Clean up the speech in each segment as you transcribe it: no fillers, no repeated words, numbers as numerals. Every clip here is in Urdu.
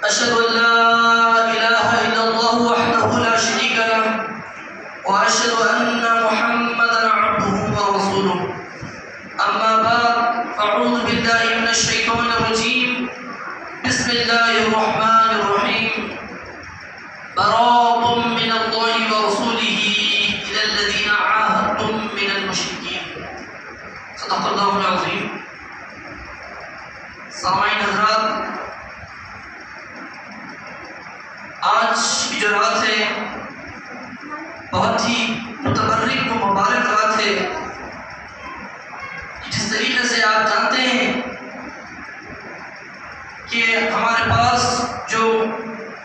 أشهد أن لا إله إلا الله وحده لا شريك له وأشهد أن محمدا عبده ورسوله. أما بعد فأعوذ بالله من الشيطان الرجيم. بسم الله الرحمن الرحيم. براءة من الله ورسوله إلى الذين عاهدتم من المشركين. صدق اللہ العظیم. سامعین حضرات، آج کی جو رات ہے بہت ہی متبرک و مبارک رات ہے. جس طریقے سے آپ جانتے ہیں کہ ہمارے پاس جو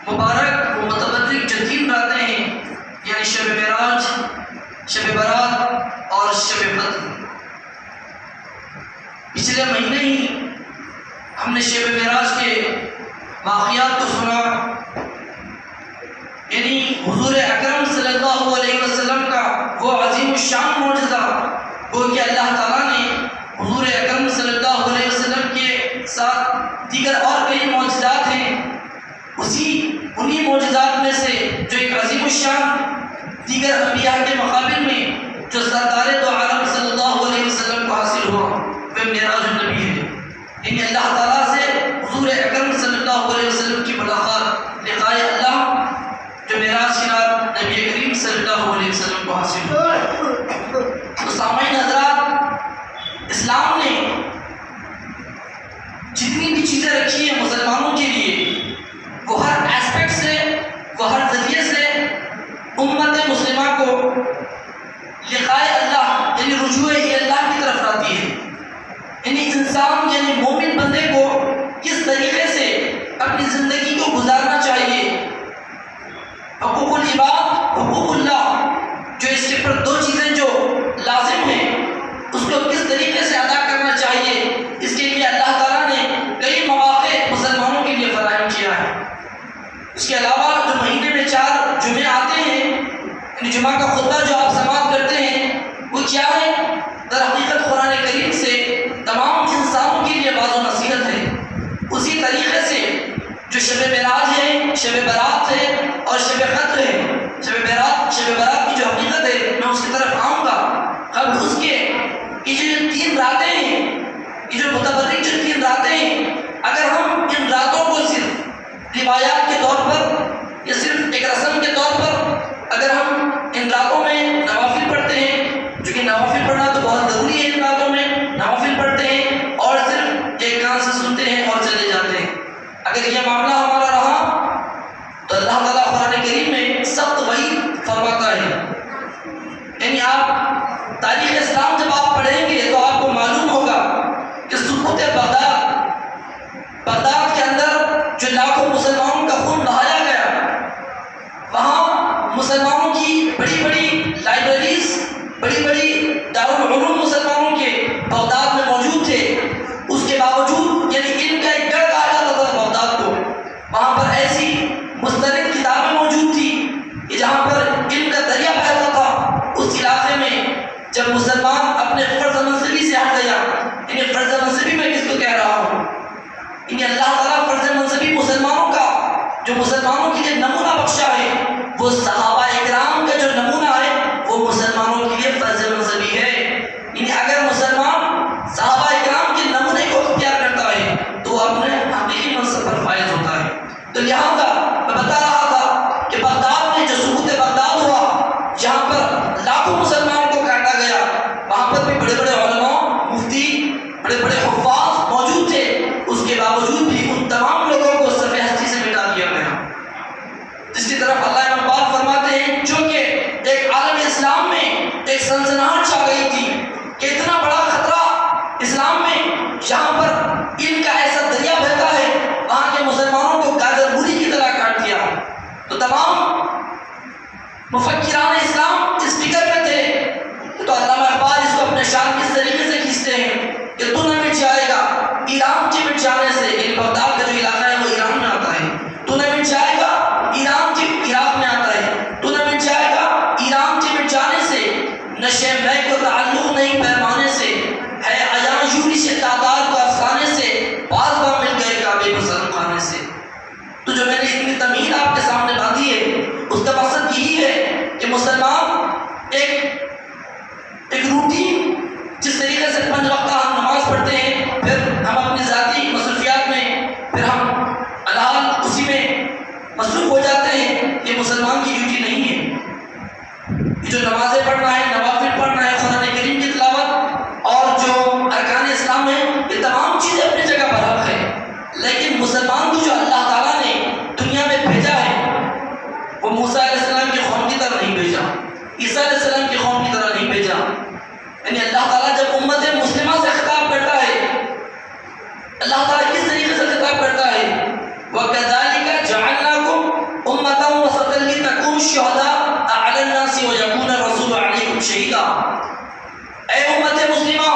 مبارک و متبرک جو تین راتیں ہیں، یعنی شب معراج، شب برات اور شب فتح. پچھلے مہینے ہی ہم نے شب معراج کے واقعات کو سنا، یعنی حضور اکرم صلی اللہ علیہ وسلم کا وہ عظیم الشان معجزہ وہ کہ اللہ تعالیٰ نے حضور اکرم صلی اللہ علیہ وسلم کے ساتھ دیگر اور کئی معجزات ہیں، انہی معجزات میں سے جو ایک عظیم الشان دیگر انبیاء کے مقابل میں جو سردار دو عالم صلی اللہ علیہ وسلم کو حاصل ہوا وہ معراج النبی ہے. یعنی اللہ تعالیٰ سے حضور اکرم صلی اللہ علیہ وسلم کی ملاقات، لقائے اللہ جو معراج کی رات نبی کریم صلی اللہ علیہ وسلم کو حاصل ہوا. تو سامعین حضرات، اسلام نے جتنی بھی چیزیں رکھی ہیں مسلمانوں کے لیے، وہ ہر ایسپیکٹ سے، وہ ہر ذریعے سے امت مسلمہ کو لقائے اللہ یعنی رجوع اللہ کی طرف لاتی ہے. یعنی انسان یعنی مومن بندے کو کس طریقے سے اپنی زندگی کو گزارنا چاہیے، حقوق العباد، حقوق اللہ، جو اس کے پر دو چیزیں جو لازم ہیں اس کو کس طریقے سے ادا کرنا چاہیے، اس کے لیے اللہ تعالیٰ نے کئی مواقع مسلمانوں کے لیے فراہم کیا ہے. اس کے علاوہ جو مہینے میں 4 جمعے آتے ہیں، یعنی جمعہ کا خطبہ جو آپ سماعت کرتے ہیں وہ کیا ہے؟ در حقیقت قرآن کریم سے تمام انسانوں کے لیے باز و نصیحت ہے. اسی طریقے سے جو شب معراج ہے، شب برات ہے اور شب قدر ہے. شب برات کی جو حقیقت ہے میں اس کی طرف آؤں گا. قبل اس کے یہ جو 3 راتیں ہیں، یہ جو متبرک جو 3 راتیں ہیں، اگر ہم ان راتوں کو صرف روایات کے طور پر یا صرف ایک رسم کے طور پر اگر ہم ان راتوں میں نوافل پڑھتے ہیں، جو کہ نوافل پڑھنا تو بہت ضروری ہے، ان راتوں میں نوافل پڑھتے ہیں اور صرف ایک کان سے سنتے ہیں اور چلے جاتے ہیں، اگر یہ معاملہ ہمارا رہا تو اللہ تعالیٰ قرآن کریم میں سخت وعید فرماتا ہے. یعنی آپ تاریخ اسلام جب آپ پڑھیں گے تو آپ کو معلوم ہوگا کہ سقوط بغداد کے اندر جو لاکھوں مسلمانوں کا خون بہایا گیا، وہاں مسلمانوں کی بڑی بڑی لائبریریز، بڑی بڑی دارالعلوم مسلمانوں کے بغداد میں موجود تھے. اس کے باوجود یعنی علم کا ایک گڑھ کہا جاتا تھا بغداد کو. وہاں پر ایسی مستند کتابیں موجود تھیں کہ جہاں پر علم کا دریا بہتا تھا. اس علاقے میں جب مسلمان اپنے فرض منصبی سے ہٹ گیا، یعنی فرض منصبی میں کس کو کہہ رہا ہوں، یعنی اللہ تعالیٰ فرض منصبی مسلمانوں کا جو مسلمانوں کے لیے نمونہ بخشا ہے، وہ صحابہ اکرام کا جو نمونہ ہے وہ مسلمانوں کے لیے فرض منصبی ہے. یعنی اگر مسلمان صحابہ اکرام کے نمونے کو اختیار کرتا ہے تو وہ اپنے حقیقی منصب پر فائز ہوتا ہے. تو لہٰذا میں بتا رہا تھا کہ بغداد میں جو سقوط بغداد ہوا، جہاں پر لاکھوں مسلمانوں کو کاٹا گیا، وہاں پر بھی بڑے بڑے علماء، مفتی، بڑے بڑے حفاظ موجود تھے. اس کے باوجود بھی ان تمام لوگوں کو صف ہستی سے مٹا دیا گیا، جس کی طرف اللہ پاک فرماتے ہیں جو کہ ایک عالم اسلام میں ایک سنسناہٹ چھا گئی تھی کہ اتنا بڑا خطرہ اسلام میں، جہاں پر علم کا ایسا دریا بہتا ہے، وہاں کے مسلمانوں کو گاجر مولی کی طرح کاٹ دیا. تو تمام مفکران اسلام اس فکر میں تھے. تو علامہ اقبال اس کو اپنے شان کس طریقے سے کھینچتے ہیں کہ تو نہ مٹ جائے گا ایران کے مٹ جانے سے. یعنی بغداد کا جو علاقہ ہے وہ ایران میں آتا ہے. تو نہ مٹ جائے گا ایران کے عراق میں آتا ہے. تو نہ مٹ جائے گا ایران کے مٹ جانے سے. نشے میں کو تعلق نہیں پیمانے سے، ہے عیاں یوری سے تعداد کو افسانے سے، بعض بار مل گئے کعبے کو میں نے اتنی تمہید آپ کے سامنے باندھی ہے اس کا مقصد یہی ہے کہ مسلمان ایک روٹین جس طریقے سے 5 وقت ہم نماز پڑھتے ہیں، پھر ہم اپنی ذاتی مصروفیات میں پھر ہم الحال اسی میں مصروف ہو جاتے ہیں، یہ مسلمان کی ڈیوٹی نہیں ہے۔ یہ جو نمازیں پڑھنا ہے، نوافل پڑھنا ہے، قرآن کریم کی تلاوت اور جو ارکان اسلام ہے، یہ تمام چیزیں اپنی جگہ پر حق ہے، لیکن مسلمان کو جو اللہ تعالیٰ نے دنیا میں بھیجا ہے وہ موسیٰ علیہ السلام کی قوم کی طرح نہیں بھیجا، عیسیٰ علیہ السلام کی قوم کی طرح نہیں بھیجا۔ یعنی اللہ تعالیٰ جب امت مسلمہ سے خطاب کرتا ہے، اللہ تعالیٰ کس طریقے سے خطاب کرتا ہے؟ وَكَذَلِكَ جَعَلْنَاكُمْ أُمَّةً وَسَطًا لِتَكُونُوا شُهَدَاءَ عَلَى النَّاسِ وَيَكُونَ الرَّسُولُ عَلَيْكُمْ شَهِيدًا۔ اے امت مسلمہ،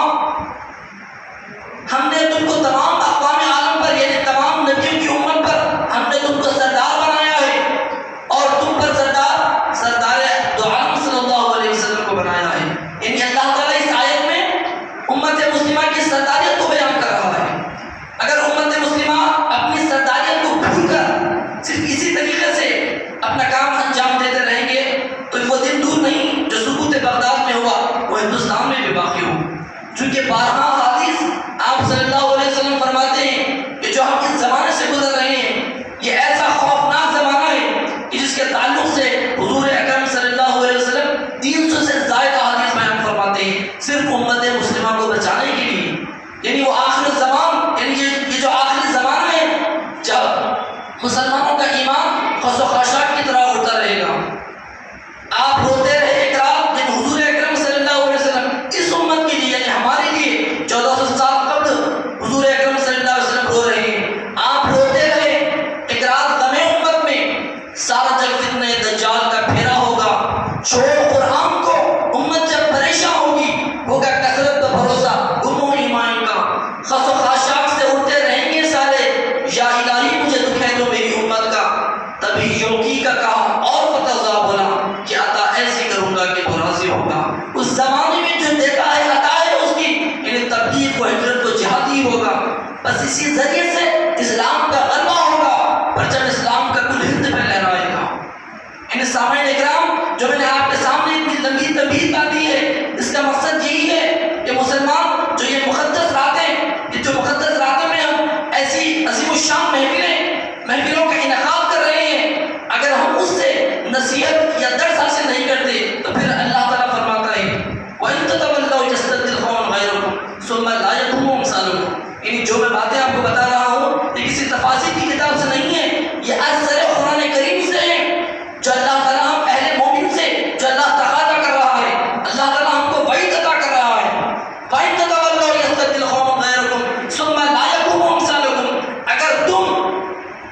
ہم نے تم کو تمام اقوام عالم پر، یعنی تمام نبیوں کی امت پر ہم نے تم کو سردار بنایا ہے، اور تم پر سردار دو عالم صلی اللہ علیہ وسلم کو بنایا ہے۔ یعنی اللہ تعالیٰ اس آیت میں امت مسلمہ کی سرداریت کو بیان کر رہا ہے۔ اگر امت مسلمہ اپنی سرداریت کو بھول کر صرف اسی طریقے سے اپنا کام انجام دیتے رہیں گے تو وہ دن دور نہیں جو سقوط بغداد میں ہوا وہ ہندوستان میں بھی باقی ہو، چونکہ 12 حدیث آپ صلی اللہ علیہ وسلم فرماتے ہیں کہ جو ہم اس زمانے سے گزر رہے ہیں یہ ایسا خوفناک زمانہ ہے کہ جس کے تعلق سے حضور اکرم صلی اللہ علیہ وسلم 300 سے زائد احادیث بیان فرماتے ہیں صرف امت مسلمہ کو بچانے کے لیے۔ یعنی وہ آخر زمان، یعنی یہ جو آخری زمانہ ہے جب مسلمانوں کا ایمان خس و خاشاک کی طرح اڑتا رہے گا۔ آپ روتے رہے ایک رات، یعنی حضور اکرم صلی اللہ علیہ وسلم اس امت کے لیے، یعنی ہمارے لیے 1400 سال قبل حضور اکرم صلی اللہ علیہ وسلم رو رہے ہیں، آپ روتے رہے ایک رات غم امت میں۔ سارا جگ فتنہ دجال کا پھیرا ہوگا، شور قرآن کو امت جب پریشان ہوگی، ہوگا کثرت کا بھروسہ گمو ایمان کا، خس و خاشاک سے اڑتے رہیں گے سارے، یا الہی مجھے دکھ ہے تو میری امت کا۔ تبھی یوگی کا کہا اور فتضا بولا کہ عطا ایسی کروں گا کہ تو راضی ہوگا۔ اس زمانے میں جو دیتا ہے عطا ہے اس کی، یعنی تبلیغ و ہجرت و جہادی ہوگا، بس اسی ذریعے سے اسلام کا غلبہ ہوگا، پرچم اسلام کا کل ہند میں لہرائے گا۔ یعنی سامعین اکرام، جو میں نے آپ کے سامنے اتنی لمبی تمہید باندھی ہے، اس کا مقصد یہی ہے کہ مسلمان جو یہ مقدس راتیں، جو مقدس راتوں میں ہم ایسی عظیم الشان محفلوں کا انعقاد کر رہے ہیں، اگر ہم اس سے نصیحت یا درس حاصل نہیں کرتے تو پھر اللہ تعالیٰ فرماتا ہے وَإِن تَتَوَلَّوْا يَسْتَبْدِلْ قَوْمًا غَيْرَكُمْ ثُمَّ لَا يَكُونُوا أَمْثَالَكُمْ۔ یعنی جو میں باتیں آپ کو بتا رہا ہوں یہ کسی تفاسیر کی کتاب سے نہیں ہے، یہ اثر قرآن کریم سے ہے، جو اللہ تعالیٰ ہم اہل مومن سے، جو اللہ تقاضا کر رہا ہے، اللہ تعالیٰ ہم کو وعید عطا کر رہا ہے وَإِن تَتَوَلَّوْا يَسْتَبْدِلْ قَوْمًا غَيْرَكُمْ ثُمَّ لَا يَكُونُوا أَمْثَالَكُمْ۔ اگر تم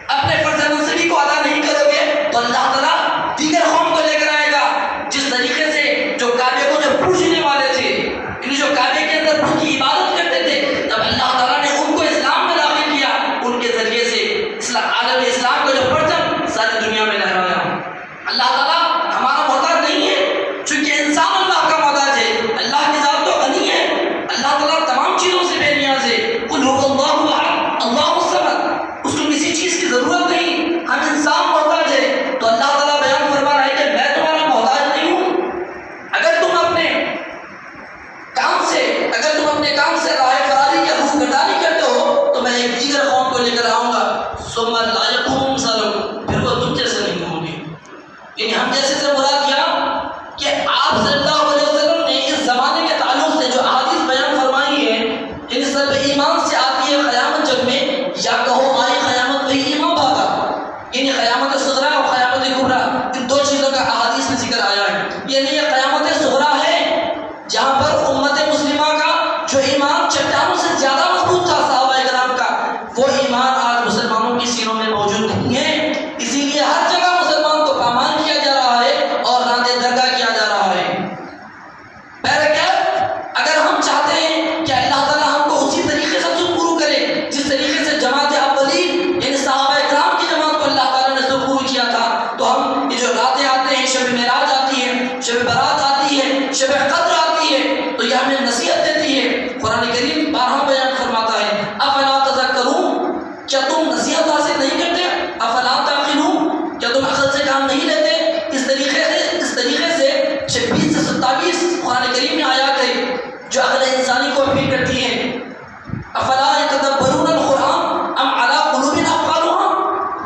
اپنے فرض منصبی کو ادا نہیں کرو گے تو اللہ تعالیٰ دیگر قوم کو لے کر آئے گا، جس طریقے سے جو کعبے کو جو پوجنے والے تھے، یعنی جو کعبے کے اندر ان کی عبادت کرتے تھے، جب اللہ تعالیٰ نے ان کو اسلام میں داخل کیا، ان کے ذریعے سے عالم اسلام کا جو پرچم ساری دنیا میں لہرایا۔ اللہ تعالیٰ ہمارا محتاج نہیں ہے، چونکہ انسان اللہ کا محتاج ہے، اللہ کی ذات تو غنی ہے، اللہ تعالیٰ تمام چیزوں سے بے نیاز ہے۔ قل هو اللہ احد اللہ الصمد، اس کو کسی چیز کی ضرورت نہیں، ہم انسان محتاج ہے، تو اللہ تعالیٰ بیان فرما رہا ہے کہ میں تمہارا محتاج نہیں ہوں۔ اگر تم اپنے کام سے راہ فراری یا روح گردانی کرتے ہو تو میں ایک دیگر قوم کو لے کر آؤں گا، ثم لا يكونوا أمثالكم، پھر وہ تم جیسے نہیں ہوں گے۔ یعنی ہم جیسے سے مراد کیا کہ آپ صلی اللہ علیہ وسلم نے اس زمانے کے تعلق سے جو احادیث بیان فرمائی ہے، یعنی سب ایمان سے آتی ہے قیامت جب میں، یا کہو آئی قیامت میں ایمان باتا، یعنی قیامت صغریٰ اور قیامت کبریٰ، ان دو چیزوں کا احادیث میں ذکر آیا ہے۔ یعنی یہ قیامت صغریٰ ہے جہاں پر امت مسلمہ کا جو ایمان چٹانوں سے زیادہ مضبوط تھا صحابہ کرام کا، وہ ایمان آج مسلمانوں کی سینوں میں موجود نہیں ہے، اسی لیے ہر جگہ مسلمان کو پامال کیا جا رہا ہے اور راندے درگاہ کیا جا رہا ہے۔ اگر ہم چاہتے ہیں کہ اللہ تعالیٰ ہم کو اسی طریقے سے سرپرو کرے جس طریقے سے جماعت اولین یعنی صحابہ کرام کی جماعت کو اللہ تعالیٰ نے سرپرو کیا تھا، تو ہم یہ جو راتیں آتے ہیں، شب معراج آتی ہے، شب برات آتی ہے، شب قدر آتی ہے، تو یہ ہمیں نصیحت دیتی ہے۔ قرآن کریم 12 بیان فرماتا ہے افلا تذکرون، کیا تم نصیحت حاصل نہیں کرتے؟ افلا تعقلون، کیا تم عقل سے کام نہیں لیتے؟ اس طریقے سے 26 سے 27 قرآن کریم میں آیات ہے جو عقل انسانی کو اپیل کرتی ہیں۔ افلا یتدبرون القرآن ام علی قلوب اقفالها،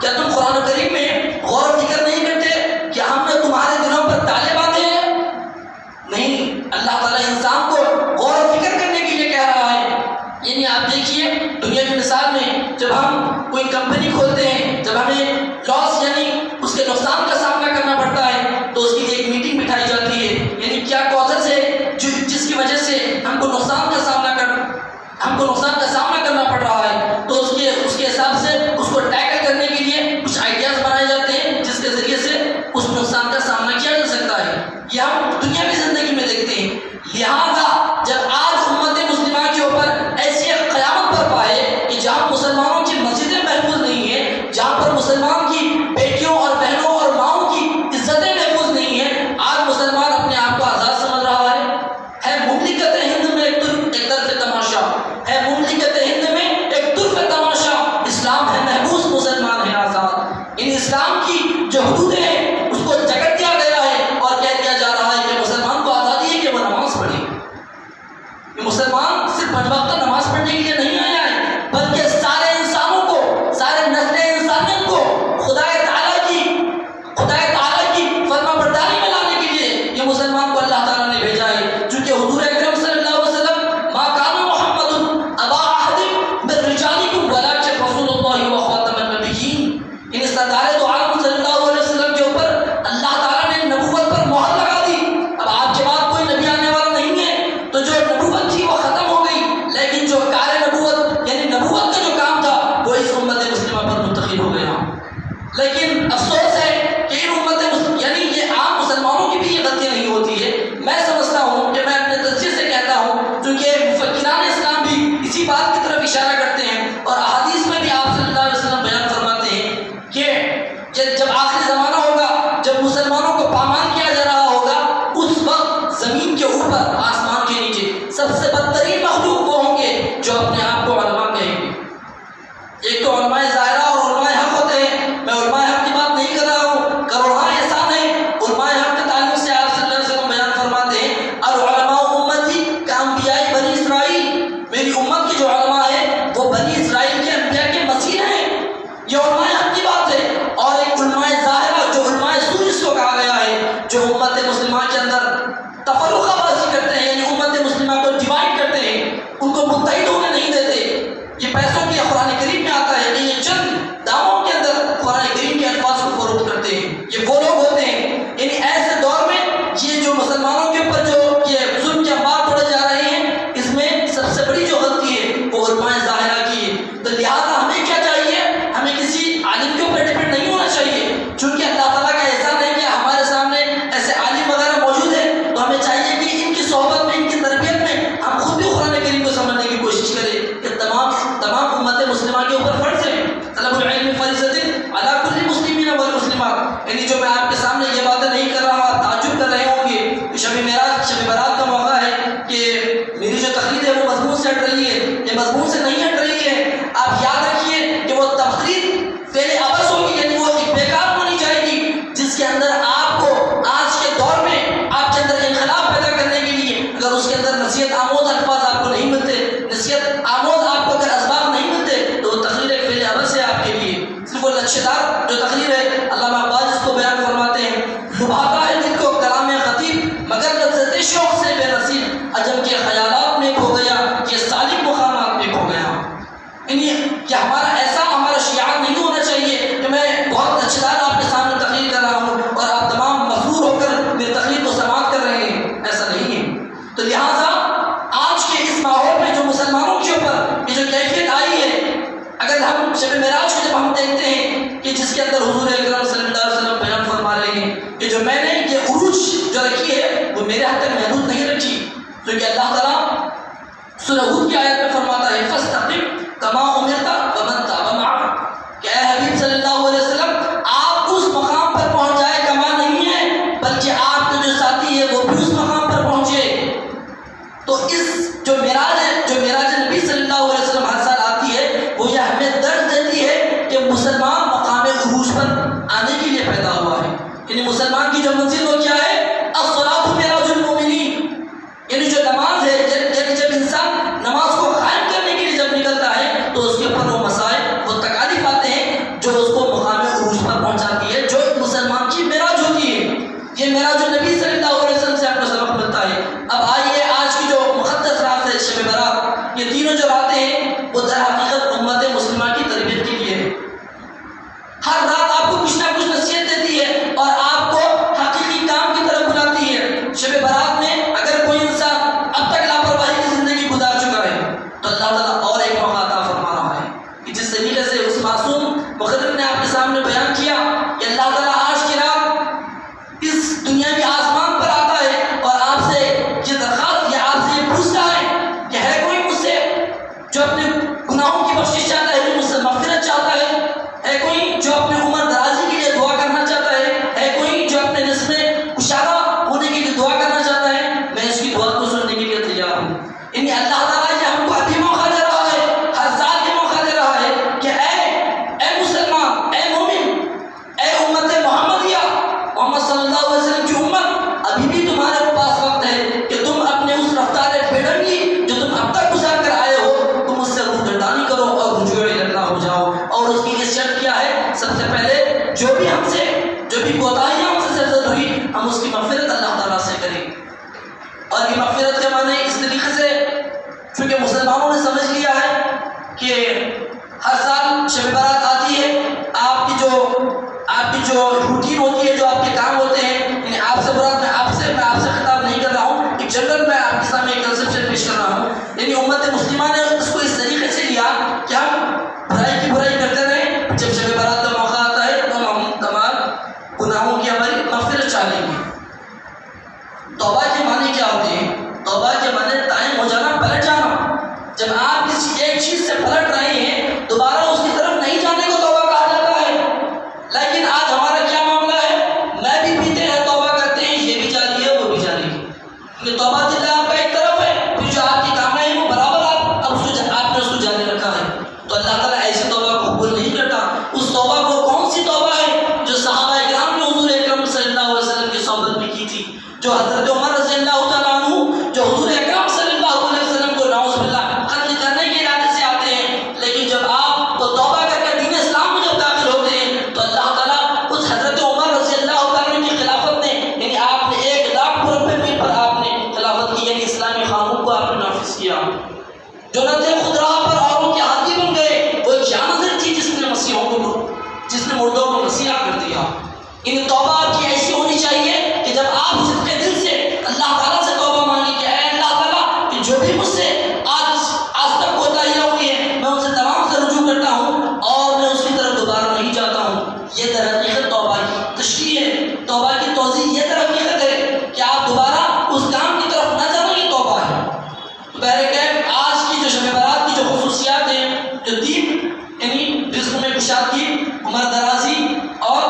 کیا تم قرآن کریم میں غور و فکر نہیں کرتے کہ ہم نے تمہارے دلوں پر تالے باندھے ہیں؟ نہیں، اللہ تعالیٰ انسان کو غور و فکر کرنے کے لیے کہہ رہا ہے۔ یعنی آپ دیکھیے دنیا کی مثال میں جب ہم کوئی کمپنی کھولتے ہیں، جب ہمیں لاس یعنی اس کے نقصان کا سامنا کرنا پڑتا ہے تو اس کی ایک میٹنگ بٹھائی جاتی ہے، یعنی کیا کازز ہے جس کی وجہ سے ہم کو نقصان کا سامنا کرنا پڑ رہا ہے، تو اس کے حساب سے اس کو ٹیکل کرنے کے لیے کچھ آئیڈیاز بنائے جاتے ہیں جس کے ذریعے سے اس نقصان کا سامنا کیا جا سکتا ہے۔ یہ ہم دنیاوی زندگی میں دیکھتے ہیں۔ لہذا جب آج امت مسلمہ کے اوپر ایسی ایک قیامت برپا ہے کہ جہاں مسلمانوں کی مسجدیں محفوظ نہیں ہیں، جہاں پر مسلمان کی بیٹیوں اور بہنوں اور ماؤں کی عزتیں محفوظ نہیں ہیں، آج مسلمان اپنے آپ کو آزاد سمجھ رہا ہے مملکت ہند میں ایک طرف تماشا ہے، مملکت ہند میں ایک طرف تماشا، اسلام ہے محفوظ، مسلمان ہے آزاد۔ ان اسلام کی جو حدودیں ہیں اس کو جگڑ دیا گیا ہے اور کہہ دیا جا رہا ہے کہ مسلمان کو آزادی ہے کہ وہ نماز پڑھے۔ مسلمان صرف 5 وقت نماز پڑھنے کے لیے نہیں آیا ہے، بلکہ سارے انسانوں کو، سارے نسل انسانیت کو خدا تعالیٰ کی فرما برداری میں لانے کے لیے یہ مسلمان کو اللہ تعالیٰ نے بھیجا ہے۔ چونکہ حضور اکرم صلی اللہ علیہ وسلم ما کان محمد ابا احد من رجالکم ولکن رسول اللہ و خاتم النبیین، ان سردار دو عالم صلی اللہ علیہ وسلم کے اوپر اللہ تعالیٰ نے نبوت پر مہر لگا دی۔ اب آپ کے بعد کوئی نبی آنے والا نہیں ہے، تو جو نبوت تھی وہ ختم ہو گئی، لیکن جو کار نبوت یعنی نبوت کا جو کام تھا وہ اس امت مسلمہ پر منتقل ہو گیا۔ لیکن افسوس ہے کہ ان یعنی یہ عام مسلمانوں کی بھی یہ غلطی نہیں ہوتی ہے۔ میں سمجھتا ہوں کہ میں اپنے تجزیے سے کہتا ہوں، کیونکہ مفکران اسلام بھی اسی بات کی طرف اشارہ کرتے ہیں اور احادیث میں بھی آپ صلی اللہ علیہ وسلم بیان فرماتے ہیں کہ جب آخری زمانہ ہوگا، جب مسلمانوں کو پامال کیا جا رہا ہوگا، اس وقت زمین کے اوپر آسمان کے نیچے سب سے بدترین مخلوق وہ ہوں گے جو اپنے آپ کو علماء کہیں گے۔ ایک تو علماء ظاہرہ اور علماء حق ہوتے ہیں، میں علماء حق کی بات نہیں کر رہا ہوں، کروڑا احسان ہے علماء حق کے تعلق سے آپ صلی اللہ علیہ وسلم بیان فرماتے ہیں العلماء امتی کانبیاء بنی اسرائیل، میری امت کے جو علماء ہیں وہ بنی اسرائیل کے انبیاء کے مسیح ہیں، یہ علماء حق کی بات ہے۔ اور ایک علماء ظاہرہ جو علماء سو جس کو کہا گیا ہے، جو امت مسلمہ کے اندر تفرقہ بازی کرتے ہیں، یعنی امت مسلمہ کو ڈیوائڈ کرتے ہیں، ان کو متحد ہونے نہیں دیتے۔ یہ پیسوں کی قرآن کریم میں آتا ہے کہ یہ چند داموں کے اندر قرآن کریم کے الفاظ کو فروخت کرتے ہیں، یہ وہ لوگ ہوتے ہیں۔ یعنی ایسے دور میں یہ جو مسلمانوں کے اوپر جو یہ ظلم کے انبار پڑے جا رہے ہیں، اس میں سب سے بڑی جو غلطی ہے وہ علماء ظاہرہ کی ہے۔ تو لہٰذا ہمیں کیا چاہیے؟ ہمیں کسی عالم کے اوپر ڈپینڈ نہیں ہونا چاہیے، چونکہ اللہ تعالیٰ کا احسان ہے کہ ہمارے سامنے ایسے عالم وغیرہ موجود ہیں، تو ہمیں چاہیے کہ ان کی صحبت میں، ان کی تربیت میں ہم خود بھی قرآن کریم کو سمجھنے کی کوشش کریں کہ تمام امت مسلمہ کے اوپر فرض ہے طلب العلم فریضۃ علی کل مسلمین والمسلمات۔ یعنی جو میں آپ کے سامنے یہ باتیں نہیں کر رہا، تعجب کر رہے ہوں گے کہ شب معراج، شب برات کا موقع ہے کہ میری جو تقریر ہے وہ مضمون سے ہٹ رہی ہے، یہ مضمون سے نہیں ہٹ رہی ہے۔ آپ یاد رکھیے کہ وہ تقریر پہلے ابس ہوگی، یعنی وہ ایک بیکار ہونی چاہیے گی جس کے اندر آپ کو آج کے دور میں آپ کے اندر انقلاب پیدا کرنے کے لیے اگر اس کے اندر نصیحت آموز الفاظ آپ کو نہیں ملتے، نصیحت آموز آپ کو اگر اسباب نہیں ملتے، تو وہ تقریر ایک فعل ابس ہے آپ کے لیے۔ صرف وہ لچھے دار جو تقریر ہے، علامہ اقبال جس کو بیان فرماتے ہیں، لبھاتا ہے دل کو کلام خطیب مگر لذت شوق سے بے نصیب، عجم کے خیالات میں کھو گیا، یہ سالک مقامات میں کھو گیا۔ یعنی کہ ہمارا شعار نہیں ہونا چاہیے کہ میں بہت اچھے دار آپ کے سامنے تقریر کر رہا ہوں اور آپ تمام مغرور ہو کر میری تقریر کو سماعت کر رہے ہیں، ایسا نہیں ہے۔ تو لہٰذا آج کے اس ماحول میں جو مسلمانوں کے اوپر یہ جو کیفیت آئی ہے، اگر ہم شب معراج کو جب ہم دیکھتے ہیں کہ جس کے اندر حضور اکرم صلی اللہ علیہ وسلم بیان فرما رہے ہیں کہ جو میں نے یہ عروج جو رکھی ہے وہ میرے حد تک محدود نہیں رکھی، کیونکہ اللہ تعالیٰ سورہ ہود کی آیت میں فرماتا ہے فاستقم کما امرت ومن تاب معک، کہ اے حبیب صلی اللہ علیہ وسلم آپ اس مقام پر پہنچ جائے کما نہیں ہے، بلکہ آپ کے جو ساتھی ہے وہ بھی اس مقام پر پہنچے۔ تو اس جو معراج نبی صلی اللہ علیہ وسلم ہر سال آتی ہے، وہ یہ ہمیں درد دیتی ہے کہ مسلمان مقام مسلمان کی جو منزل وہ کیا ہے؟ الصلاۃ معراج المومنین، یعنی جو نماز ہے، یعنی جب انسان نماز کو قائم کرنے کے لیے جب نکلتا ہے تو اس کے اوپر وہ مسائل، وہ تکالیف آتے ہیں جو اس کو مقام عروج پر پہنچاتی ہے، جو ایک مسلمان کی معراج ہوتی ہے۔ یہ معراج النبی صلی اللہ علیہ وسلم سے آپ کو سبق ملتا ہے۔ اب آئیے آج کی جو مقدس رات ہے شب برات، یہ تینوں جو راتیں ہیں وہ در حقیقت امت مسلمہ کی تربیت کے لیے ہے۔ ہر رات آپ کو کچھ نہ کچھ نصیحت دیتی ہے اور آپ کو حقیقی کام کی طرف بلاتی ہے۔ شب برات میں اگر کوئی انسان اب تک لاپرواہی کی زندگی گزار چکا ہے تو اللہ تعالیٰ اور ایک موقع عطا فرما رہا ہے کہ جس طریقے سے اس معصوم مخدر نے آپ کے سامنے بیان کیا کہ اللہ تعالیٰ آج کی رات اس دنیا کے آسمان پر آتا ہے اور آپ سے یہ درخواست یا آپ سے یہ پوچھتا ہے کہ ہے کوئی مجھ سے جو اپنے گناہوں کی بخشش چاہتا ہے، جو مجھ سے مغفرت چاہتا ہے کوئی جو اپنے عمر درازی کے لیے دعا کرنا چاہتا ہے کوئی جو اپنے نصف میں کشادہ ہونے کے لیے دعا کرنا چاہتا ہے، میں اس کی دعا کو سننے کے لیے تیار ہوں۔ یعنی اللہ تعالیٰ یہ ہم کو ابھی موقع دے رہا ہے، ہر سال یہ موقع دے رہا ہے کہ اے مسلمان، اے مومن، اے امت محمدیہ، محمد صلی اللہ علیہ وسلم کی امت، ابھی بھی تمہارے پاس وقت ہے کہ تم اپنے اس رفتار بھیڑنگی جو تم اب تک گزار کر آئے ہو، تم اس سے روگردانی کرو اور رجوع اللہ ہو جاؤ۔ اور اس کی یہ شرط کیا ہے؟ سب سے پہلے جو بھی کوتاہیاں ہم سے سرزد ہوئی، ہم اس کی مغفرت اللہ تعالیٰ سے کریں۔ اور یہ مغفرت کے معنی اس طریقے سے، چونکہ مسلمانوں نے سمجھ لیا ہے کہ ہر سال شب برات آتی ہے، آپ کی جو روٹین ہوتی ہے، جو آپ کے کام ہوتے ہیں، یعنی آپ سے برات میں آپ سے خطاب نہیں کر رہا ہوں، ایک جنرل میں آپ کے سامنے ایک کنسپشن پیش کر رہا ہوں۔ یعنی امت مسلمہ نے اس کو اس طریقے سے لیا کہ ہم برائی کی برائی کرتے رہیں، جب شب برات کا موقع آتا ہے تو ہم تمام گناہوں کی ہماری مغفرت چاہ لیں گے۔ توبہ کے معنی کیا ہوتے ہیں؟ توبہ کے معنی دائم ہو جانا، پلٹ جانا۔ جب آپ کسی ایک چیز سے پلٹ رہے ہیں، دوبارہ اس کی طرف نہیں جانے کو توبہ کہا جاتا ہے۔ لیکن آج ہمارا کیا معاملہ ہے؟ میں بھی پیتے ہیں، توبہ کرتے ہیں، یہ بھی جاری ہے، وہ بھی جاری ہے۔ کیونکہ توبہ دل آپ کا ایک طرف ہے، پھر جو آپ کی کام ہے وہ برابر آپ نے اس کو جاری رکھا ہے۔ تو اللہ تعالیٰ ایسی توبہ کو قبول نہیں کرتا۔ اس توبہ کو کون سی توبہ ہے جو صحابہ کرام نے حضور اکرم صلی اللہ علیہ وسلم کی صحبت میں کی تھی، جو حضرت عمر رضی اللہ تعالیٰ عنہ جو حضور اکرم صلی اللہ علیہ وسلم کو نعوذ باللہ قتل کرنے کے ارادے سے آتے ہیں، لیکن جب آپ تو توبہ کر کے دین اسلام میں جب داخل ہوتے ہیں تو اللہ تعالیٰ اس حضرت عمر رضی اللہ تعالیٰ کی خلافت نے، یعنی آپ نے 1 لاکھ مربع میل پر آپ نے خلافت کی، یعنی اسلامی قانون کو آپ نے نافذ کیا۔ جو نہ تھے خود راہ پر اوروں کے ہاتھی بن گئے، وہ ایک جانظر تھی جس نے مردوں کو مسیحا کر دیا۔ ان توبہ آپ کی ایسی ہونی چاہیے کہ جب آپ صدق دل سے اللہ تعالیٰ سے توبہ مانگیں کہ اے اللہ تعالیٰ کہ جو بھی مجھ سے آج تک کوتاہیاں ہوئی ہیں، میں ان سے تمام سے رجوع کرتا ہوں اور میں اس کی طرف دوبارہ نہیں جاتا ہوں۔ یہ در حقیقت توبہ کی تشریح ہے، توبہ کی توضیح یہ در حقیقت ہے کہ آپ دوبارہ اس کام کی طرف نہ جانا، یہ توبہ ہے۔ تو بہرکیف آج کی جو شب برات کی جو خصوصیات ہیں، جو تین، یعنی رزق میں کشادگی، عمر درازی اور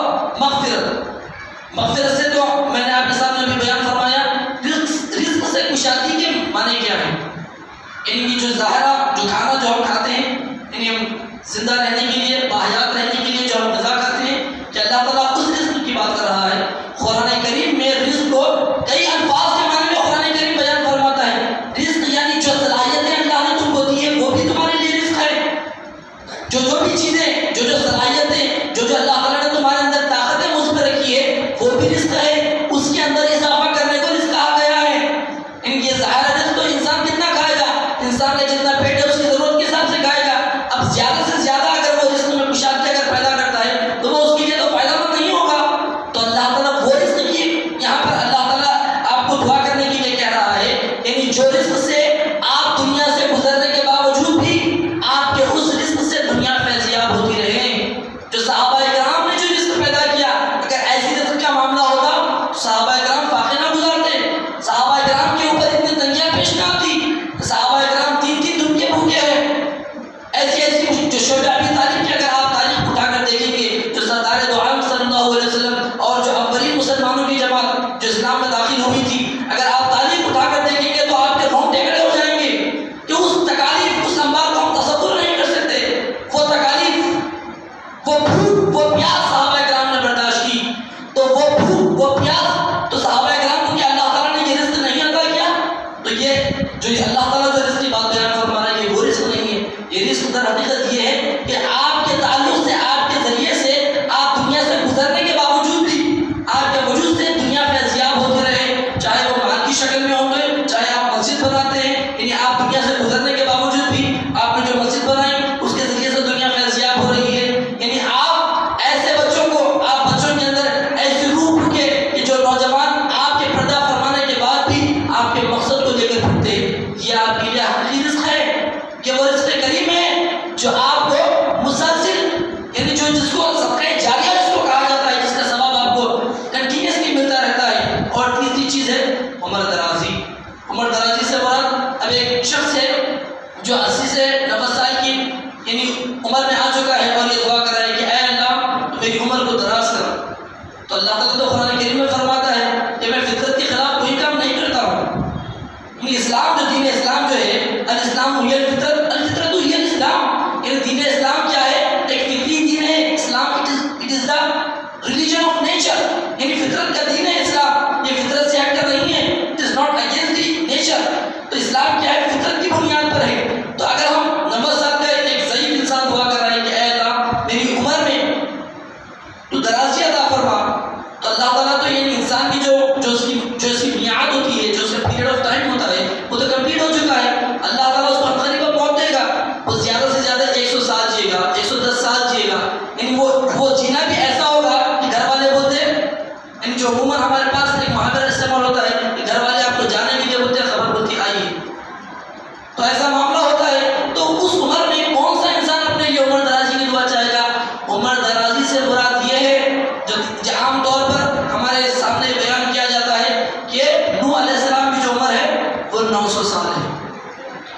مغفرت سے، تو میں نے آپ کے سامنے بھی بیان فرمایا رزق سے کشادگی کے معنی کیا ہے۔ یعنی کہ جو ظاہرہ جو کھانا جو ہم کھاتے ہیں، یعنی ہم زندہ رہنے کے لیے، باحیات رہنے کے لیے جو ہم غذا کھاتے ہیں، کہ اللہ تعالیٰ اس رزق کی بات کر رہا ہے۔ قرآن کریم میں رزق کو کئی الفاظ کے معنی میں قرآن کریم بیان فرماتا ہے۔ رزق یعنی جو صلاحیتیں اللہ نے تم کو دی ہے وہ بھی تمہارے لیے رزق ہے۔ جو بھی چیزیں، جو صلاحیتیں، جو اللہ تعالیٰ نے تمہارے اندر طاقتیں مثبت رکھی ہے، وہ بھی رزق ہے۔ اس کے اندر اضافہ کرنے کو رزق کہا گیا ہے۔ ان کے ظاہر رزق تو انسان کتنا کھائے گا، انسان نے جتنا پیٹ ہے اس کی ضرورت کے حساب سے کھائے گا۔ اب زیادہ سے زیادہ اگر وہ رزق میں کشادگی اگر پیدا کرتا ہے تو وہ اس کے لیے تو فائدہ مند نہیں ہوگا۔ تو اللہ تعالیٰ وہ رزق کی یہاں پر اللہ تعالیٰ آپ کو دعا کرنے کے لیے کہہ رہا ہے، یعنی جو رزق سے آپ دنیا سے گزرنے کے باوجود بھی آپ کے اس رزق سے دنیا فیضیاب ہوتی رہے۔ جو صحابہ کرام نے جو رزق پیدا کیا، اگر ایسی رزق کا معاملہ ہوتا تو اللہ تعالیٰ تو قرآن کریم میں فرماتا ہے کہ میں فطرت کے خلاف کوئی کام نہیں کرتا ہوں. اسلام جو دین اسلام جو ہے الاسلام هي الفطرت الفطرت هي الاسلام. یعنی دین اسلام کیا ہے؟ ایک فطری دین ہے. اسلام it is the religion of nature. یعنی فطرت کا دین ہے اسلام. یہ فطرت سے ہٹ کر نہیں ہے. it is not against the nature. تو اسلام کیا ہے؟ فطرت کی بنیاد پر ہے. تو اگر ہم نمبر 7 کا ایک ضعیف انسان دعا کر رہا ہے کہ اے اللہ میری عمر میں تو درازی عطا فرما، تو اللہ تعالیٰ تو یہ انسان کی جو اس کی میعاد ہوتی ہے، جو اس کا پیریڈ آف ٹائم ہوتا ہے وہ تو کمپلیٹ ہو چکا ہے. اللہ تعالیٰ اس کو عنقریب پہنچ دے گا. وہ زیادہ سے زیادہ 100 سال جیے گا، 110 سال جیے گا. یعنی وہ جینا بھی ایسا ہوگا کہ گھر والے بولتے ہیں، یعنی جو عموماً ہمارے پاس ایک محاورہ استعمال ہوتا ہے کہ گھر والے آپ کو جانے کے لیے بولتے ہیں خبر بولتی آئیے. تو ایسا معاملہ ہوتا ہے. تو اس عمر میں کون سا انسان اپنے لیے عمر درازی کی دعا چاہے گا؟ عمر درازی سے مراد یہ ہے جو عام طور پر ہمارے سامنے بیان کیا جاتا ہے کہ نوح علیہ السلام کی جو عمر ہے وہ 900 سال ہے.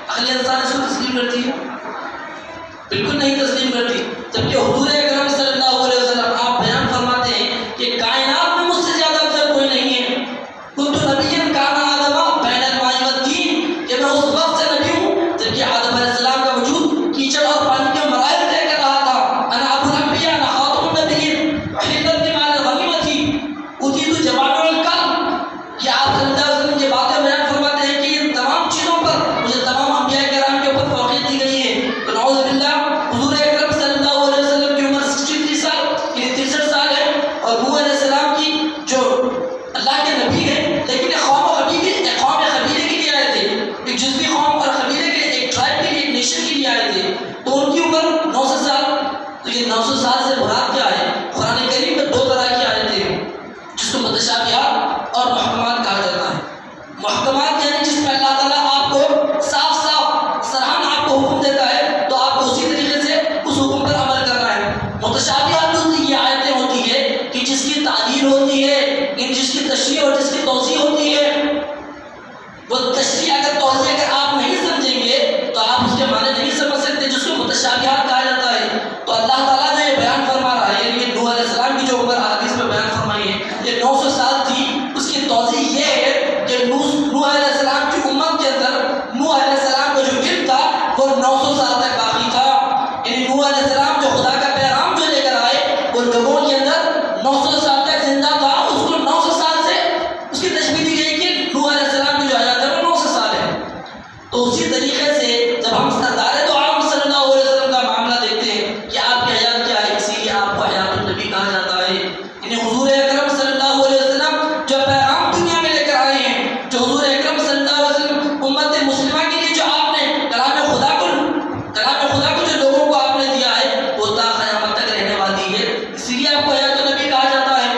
اگلی انسان اس کو تسلیم کرتی ہے؟ بالکل نہیں تسلیم کرتی. جبکہ حضور اکرم صلی اللہ علیہ وسلم آپ بیان فرماتے ہیں کہ کائنات میں مجھ سے زیادہ افضل کوئی نہیں ہے. کنت نبیا کان آدم بین الماء والطین، کہ میں اس وقت سے نبی ہوں جبکہ آدم علیہ السلام کا وجود کیچڑ اور پانی کے مراحل طے کر رہا تھا. انا ابو الانبیاء انا خاتم النبیین احلت بمال الغنیمۃ اوتیت جوامع الکلم. یہ آپ صلی اللہ علیہ وسلم یہ باتیں بیان فرماتے ہیں کہ ان تمام چیزوں پر مجھے تمام انبیاء کرام کے اوپر فوقیت دی گئی ہے. تو نعوذ باللہ حضور اکرم صلی اللہ علیہ وسلم کی عمر 63 سال یعنی 63 سال ہے. اور نوح علیہ السلام کی جو اللہ کے نبی ہے لیکن ایک قوم قبیلے کے لیے آئے تھے، ایک جزوی قوم اور قبیلے کے ایک ٹرائب کے لیے ایک نیشن کے لیے آئے تھے. تو ان کی عمر 900 سال. تو یہ 900 سال سے مراد کیا ہے؟ قرآن کریم میں 2 طرح کی آیتیں ہیں جس کو متشابہات اور محکمات کہا جاتا ہے. محکمات یعنی جس میں اللہ تعالیٰ آپ کو صاف سرحان آپ کو حکم دیتا ہے تو آپ کو اسی طریقے سے اس حکم پر عمل کرنا ہے. متشابہات یہ آیتیں ہوتی ہے کہ جس کی تعلیم ہوتی ہے، جس کی تشریح اور جس کی توضیح ہوتی ہے. وہ تشریح اگر توضیح اگر آپ نہیں سمجھیں گے تو آپ اس کے معنی نہیں سمجھ سکتے، جس کو متشابہات کہا جاتا ہے. تو اللہ تعالیٰ نے یہ بیان فرما رہا ہے یعنی نوح علیہ السلام کی جو عمر حدیث میں بیان فرمائی ہے یہ 900 سال تھی. اس کی توضیح یہ ہے کہ نوح علیہ السلام کی امت کے اندر نوح علیہ السلام کا جو علم تھا وہ 900 سال تک باقی تھا. یعنی نوح علیہ السلام جو خدا کا پیغام جو لے کر آئے وہ لوگوں کے اندر 900 سال تک زندہ تھا. اس کو 900 سال سے اس کی تشبیہ دی گئی کہ نوح علیہ السلام کی جو حیات ہے وہ 900 سال ہے. تو اسی طریقے سے جب ہم سردار دو عالم صلی اللہ علیہ وسلم کا معاملہ دیکھتے ہیں کہ آپ کی حیات کیا ہے، اسی لیے آپ کو حیات النبی کہا جاتا ہے. یعنی حضور اکرم صلی اللہ علیہ وسلم جو پیغام دنیا میں لے کر آئے ہیں، جو حضور اکرم صلی اللہ علیہ وسلم امت مسلمہ کے لیے جو آپ نے کلام خدا کو جو لوگوں کو آپ نے دیا ہے وہ تا قیامت تک رہنے والی ہے. اسی لیے آپ کو حیات النبی کہا جاتا ہے.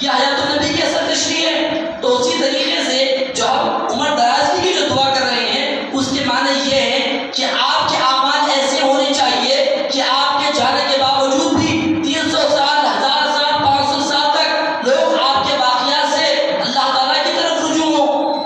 یہ حیات النبی کی اصل تشریح ہے. تو اسی طریقے سے جو ہم عمر درازی کی جو دعا کر رہے ہیں اس کے معنی یہ ہے کہ آپ کے اعمال ایسے ہونے چاہیے کہ آپ کے جانے کے باوجود بھی 300 سال 1000 سال 500 سال تک لوگ آپ کے واقعات سے اللہ تعالیٰ کی طرف رجوع ہوں.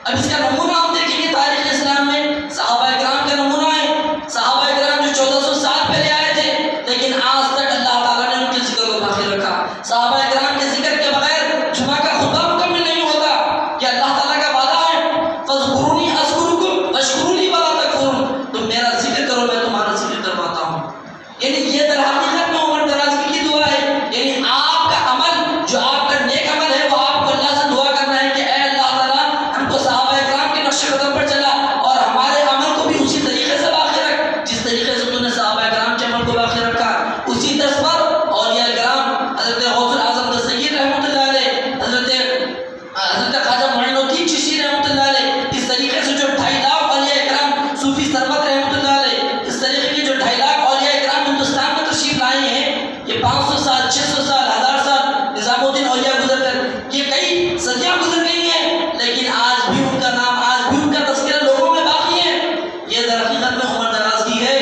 اب اس کا نمونہ ہم دیکھیں گے تاریخ اسلام میں صحابہ کرام کا نمونہ ہے. صحابہ کرام جو 1400 سال پہلے آئے تھے لیکن آج تک اللہ تعالیٰ نے ان کے ذکر کو باقی رکھا. صحابہ کرام کے ذکر کے بغیر جمعہ کا خطبہ مکمل نہیں ہوتا. کہ اللہ تعالیٰ کا وعدہ ہے فاذکرونی اذکرکم واشکروا لی ولا تکفرون، تم میرا ذکر کرو میں تمہارا ذکر کرواتا ہوں. یعنی یہ در حقیقت میں عمر درازی کی دعا ہے. یعنی آپ کا عمل جو آپ کا نیک عمل ہے وہ آپ کو اللہ سے دعا کرنا ہے کہ اے اللہ تعالیٰ ہم کو صحابہ کرام کے نقش قدم پر چلا اور ہمارے عمل کو بھی اسی طریقے سے باقی رکھ جس طریقے سے تو نے صحابہ کرام کے عمل کو باقی رکھا. اسی طرز پر اولیاء کرام حضرت غوث العظم دستگیر رحمۃ اللہ علیہ، حضرت خواجہ معین الدین چشتی رحمۃ اللہ علیہ، اس طریقے سے جو 2.5 لاکھ اولیاء کرام صوفی سرمت رحمۃ اللہ علیہ، اس طریقے کے جو 2.5 لاکھ اولیاء کرام ہندوستان میں تشریف لائے ہیں. یہ 500 سال 600 سال 1000 سال نظام الدین اولیاء گزر کر یہ کئی صدیاں گزر گئی ہیں لیکن آج بھی ان کا نام آج بھی ان کا تذکرہ لوگوں میں باقی ہے. یہ در حقیقت میں عمر درازی ہے.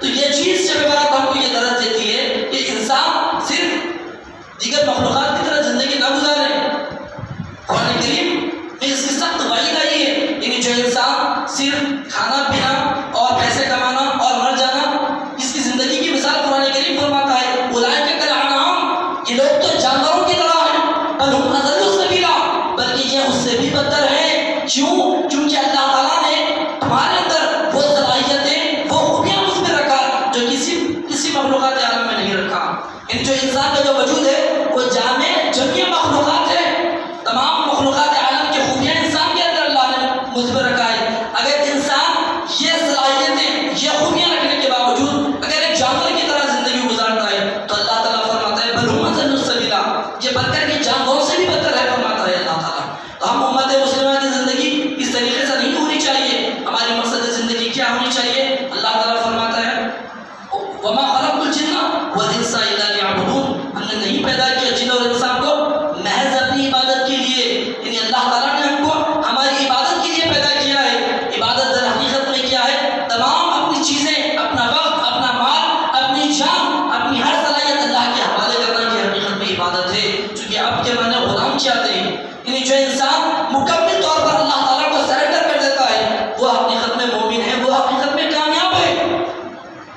تو یہ چیز شب برات ہم کو یہ درس دیتی ہے کہ انسان صرف دیگر مخلوقات کی طرح زندگی نہ گزارے. قرآن کریم میں اس کی سخت وعید آئی ہے. یعنی جو انسان صرف کھانا پینا اور پیسے کمانا اور مر جانا اس کی زندگی کی مثال قرآن کریم فرماتا ہے اولئک کالانعام، یہ لوگ بھی بدتر ہیں. کیوں؟ کیونکہ اللہ تعالیٰ نے تمہارے اندر وہ صلاحیتیں، وہ خوبیاں اس میں رکھا جو کسی مخلوقات عالم میں نہیں رکھا. یعنی جو انسان کا جو وجود ہے وہ جمعی مخلوقات ہے. تمام مخلوقات عالم کی خوبیاں انسان کے اندر اللہ نے مجھ پر رکھا ہے. اگر انسان یہ صلاحیتیں، یہ خوبیاں رکھنے کے باوجود اگر ایک جانور کی طرح زندگی گزارتا ہے تو اللہ تعالیٰ فرماتا ہے بل هم اضل السبیلا، یہ بدتر کی جانوروں سے بھی بدتر ہے فرماتا ہے اللہ تعالیٰ. تو ہم امت مسلمہ کی زندگی اس طریقے سے نہیں ہونی چاہیے. ہماری مقصد زندگی کیا ہونی چاہیے؟ اللہ تعالیٰ فرماتا ہے وما خلقت الجن والانس الا ليعبدون، ہم نے نہیں پیدا کیا جن اور انسان کو محض اپنی عبادت کے لیے. یعنی اللہ تعالیٰ نے ہم کو ہماری عبادت کے لیے پیدا کیا ہے. عبادت در حقیقت میں کیا ہے؟ تمام اپنی چیزیں، اپنا وقت، اپنا مال، اپنی جان، اپنی ہر صلاحیت اللہ کے حوالے کرنا کی حقیقت میں عبادت ہے. چونکہ آپ کے معنی غلام چاہتے ہیں. یعنی جو انسان مکمل طور پر اللہ تعالیٰ کو سرنڈر کر دیتا ہے وہ حقیقت میں مومن ہے، وہ حقیقت میں کامیاب ہے.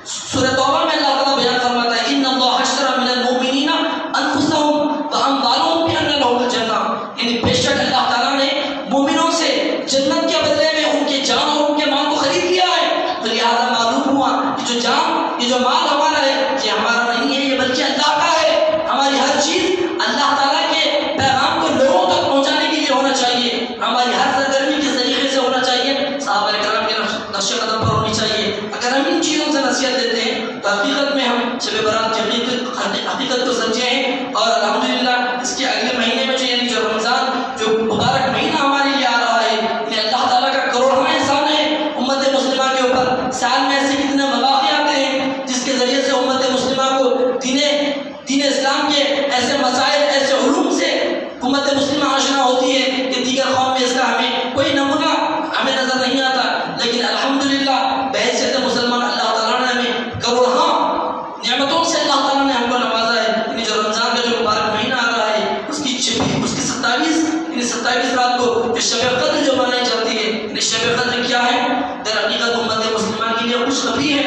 سورہ توبہ میں اللہ تعالیٰ بیان فرماتا ہے ان اللہ اشتری من المؤمنین انفسهم واموالهم بان لهم الجنہ، یعنی بے شک اللہ تعالیٰ نے مومنوں سے جنت کے بدلے میں ان کے جان اور ان کے مال کو خرید لیا ہے. تو لہٰذا معلوم ہوا کہ جو جان، یہ جو مال ہمارا ہے یہ ہمارا نہیں ہے، یہ بلکہ اللہ کا ہے. ہماری ہر چیز اللہ تعالیٰ کے پیغام کو لوگوں تک پہنچانے کے لیے ہونا چاہیے. ہماری ہر سرگرمی کس طریقے سے ہونا چاہیے؟ صحابہ کرام کے نقش قدم پر ہونی چاہیے. اگر ہم ان چیزوں سے نصیحت دیتے ہیں تو حقیقت میں ہم شب برات کی حقیقت کو سمجھے ہیں. اور الحمدللہ اس کے اگلے مہینے میں یعنی جو رمضان، جو مبارک مہینہ ہمارے لیے آ رہا ہے، یہ اللہ تعالیٰ کا کروڑواں احسان ہے امت مسلمہ کے اوپر. سال میں ایسے کتنے مواقع آتے ہیں جس کے ذریعے سے امت مسلمہ کو دین اسلام کے ایسے مسائل، ایسے علوم سے امت مسلمہ آشنا ہوتی ہے کہ دیگر قوم میں اس کا ہمیں کوئی نمونہ ہمیں نظر نہیں آتا. لیکن الحمدللہ بحیثیت مسلمان اللہ تعالیٰ نے ہمیں کروڑواں نعمتوں سے اللہ تعالیٰ نے ہم کو نوازا ہے. یعنی جو رمضان کا جو مبارک مہینہ آ رہا ہے اس کی 27 رات کو جو شب قدر جو منائی جاتی ہے، یعنی شب قدر کیا ہے؟ در حقیقت امت مسلمہ کے لیے خوشخبری ہے.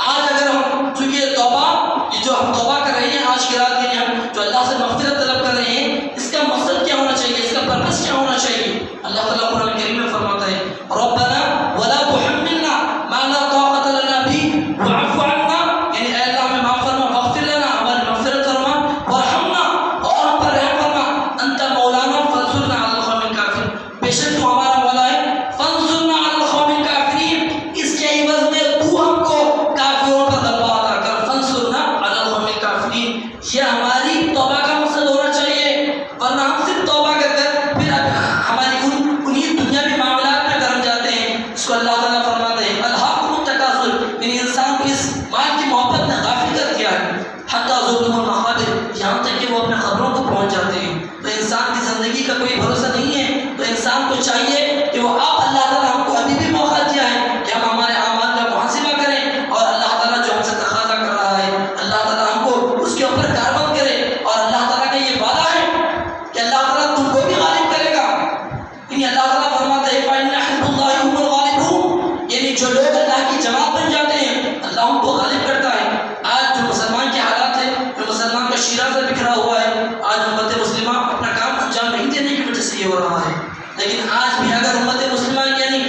آج اگر ہم چونکہ توبہ، یہ جو ہم توبہ کر رہے ہیں آج کی رات کے لیے، ہم جو اللہ سے مغفرت طلب کر رہے ہیں، اس کا مقصد کیا ہونا چاہیے؟ اس کا پرپس کیا ہونا چاہیے؟ اللہ تعالیٰ قرآن کریم میں فرماتا ہے ربنا ولا تحملنا ما لا طاقت لنا به واعف عنا، یعنی اے اللہ ہمیں معاف فرما، واغفر لنا، ہماری مغفرت فرما، وارحمنا، اور ہم پر رحم فرما، انت مولانا فانصرنا علی القوم الکافرین، بے شک تو ہمارا مولا ہے، فانصرنا علی القوم الکافرین، اس کے عوض میں تو ہم کو کافروں پر غلبہ عطا کر، فانصرنا علی القوم الکافرین. یہ ہماری توبہ کا مقصد ہونا چاہیے. ورنہ ہم صرف توبہ کر کر پھر ہماری انہی دنیاوی معاملات میں گرم جاتے ہیں. اس کو اللہ تعالیٰ فرماتے ہیں الہاکم التکاثر، یعنی انسان کو اس مال کی محبت نے غافل کر دیا ہے، حتی زرتم المقابر، یہاں تک کہ وہ اپنے قبروں کو پہنچ جاتے ہیں. تو انسان کی زندگی کا کوئی بھروسہ نہیں ہے. تو انسان کو چاہیے کہ وہ اللہ تعالیٰ ہم کو ابھی بھی موقع دیا ہے کہ ہم ہمارے اعمال کا محاسبہ کریں، اور اللہ تعالیٰ جو ہم سے تقاضا کر رہا ہے اللہ تعالیٰ ہم کو اس کے اوپر کاربند کرے. اور اللہ تعالیٰ کا یہ وعدہ ہے کہ اللہ تعالیٰ تم کو بھی غالب کرے گا. یعنی اللہ تعالیٰ فرماتا ہے فَإِنَّ حِزْبَ اللَّهِ هُمُ الْغَالِبُونَ، یعنی جو لوگ اللہ کی جماعت بن جاتے ہیں اللہ ان کو غالب کرتا ہے. آج جو مسلمان کے حالات ہیں، جو مسلمان کا شیرازہ بکھرا ہوا ہے، آج امت مسلمہ اپنا کام انجام نہیں دینے کی وجہ سے یہ ہو رہا ہے. لیکن آج بھی اگر امت مسلمہ یعنی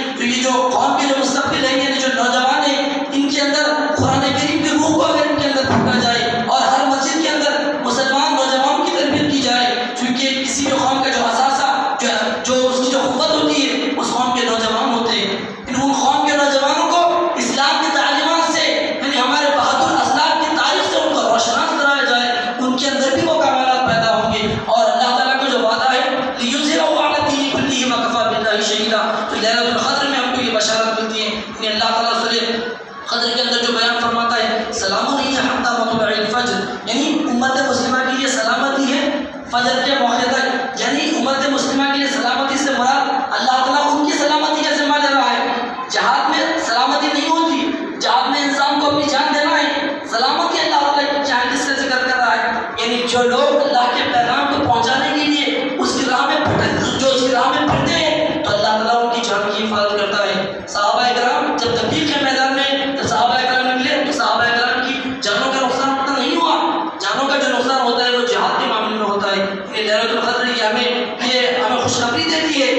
جو قوم کے جو مستقبل ہے، یعنی جو نوجوان ہیں، ان کے اندر قرآن کریم کی روح کو اگر ان کے اندر پھونکا جائے اور ہر مسجد کے اندر مسلمان نوجوان کی تربیت کی جائے، چونکہ کسی بھی قوم کا جو اثاثہ، جو اس کی جو قوت ہوتی ہے اس قوم کے نوجوان ہوتے ہیں. ان قوم کے نوجوانوں کو اسلام کی تعلیمات سے، یعنی ہمارے بہادر اسلاف کی تاریخ سے ان کو روشناس کرایا جائے، ان کے اندر بھی وہ کمالات پیدا ہوں گے. اور اللہ تعالیٰ کا جو وعدہ ہے لِيُظْهِرَهُ عَلَى الدِّينِ كُلِّهِ وَكَفَىٰ بِاللَّهِ شَهِيدًا، تو لیلۃ القدر میں ہم کو یہ بشارت ملتی ہے. یعنی اللہ تعالیٰ سورہ قدر کے اندر جو بیان فرماتا ہے سلام علیہ حتی مطلع الفجر، یعنی امت مسلمہ کے لیے سلامتی ہے فجر کے موقع تک. یعنی امت مسلمہ کے لیے سلامتی سے مراد اللہ تعالیٰ ان کی سلامتی کا ذمہ لے رہا ہے. جہاد میں سلامتی نہیں ہوتی، جہاد میں انسان کو اپنی جان دینا ہے. سلامتی اللہ تعالیٰ کی جان کس سے ذکر کر رہا ہے؟ یعنی جو لوگ اللہ کے پیغام کو پہنچانے کے لیے اس کی راہ میں پھرتے ہیں تو اللہ تعالیٰ ان کی جان کی حفاظت کرتا ہے. صحابہ کرام جب تبلیغ کے میدان میں جب صحابہ کرام نکلے تو صحابہ کرام کی جانوں کا نقصان اتنا نہیں ہوا. جانوں کا جو نقصان ہوتا ہے وہ جہاد کے معاملے میں ہوتا ہے. لیلۃ القدر یہ ہمیں خوشخبری دیتی ہے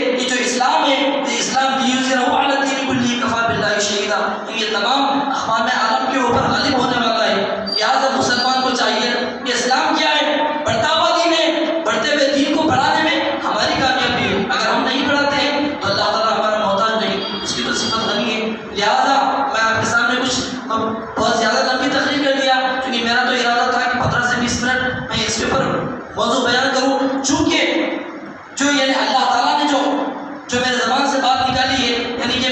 نازل ہونے والا ہے. لہٰذا مسلمان کو چاہیے کہ اسلام کیا ہے؟ بڑھتا ہوا دین ہے. بڑھتے ہوئے دین کو بڑھانے میں ہماری کامیابی ہے. اگر ہم نہیں بڑھاتے ہیں تو اللہ تعالیٰ ہمارا محتاج نہیں، اس کی تو صفت غنی ہے. لہٰذا میں آپ کے سامنے کچھ بہت زیادہ لمبی تقریر کر دیا، کیونکہ میرا تو ارادہ تھا کہ 15 سے 20 منٹ میں اس کے اوپر موضوع بیان کروں. چونکہ جو یعنی اللہ تعالیٰ نے جو میرے زبان سے بات نکالی ہے، یعنی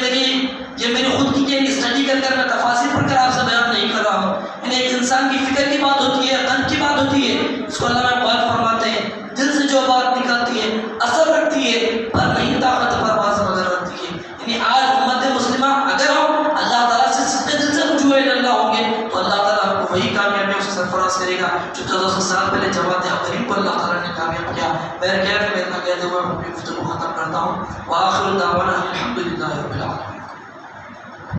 یہ میری خود کی یعنی اسٹڈی کر میں تفاصیر پڑھ کر آپ سے بیان نہیں کر رہا ہوں. یعنی ایک انسان کی فکر کی بات ہوتی ہے، قلب کی بات ہوتی ہے، اس کو اللہ میں بات فرماتے ہیں. دل سے جو بات نکلتی ہے اثر رکھتی ہے، پر نہیں طاقت پرواز وغیرہ رکھتی ہے. یعنی آج امت مسلمہ اگر ہم اللہ تعالیٰ سے سچے دل سے رجوع اللہ ہوں گے تو اللہ تعالیٰ ہم کو وہی کامیابی سے سرفراز کرے گا جو 1400 سال پہلے جماعت حقیقی کو اللہ تعالیٰ نے کامیاب کیا. میں کہتے ہوئے اپنا کہتے ہوئے اپنی گفتگو ختم کرتا ہوں. وآخر دعوانا الحمدللہ رب العالمین.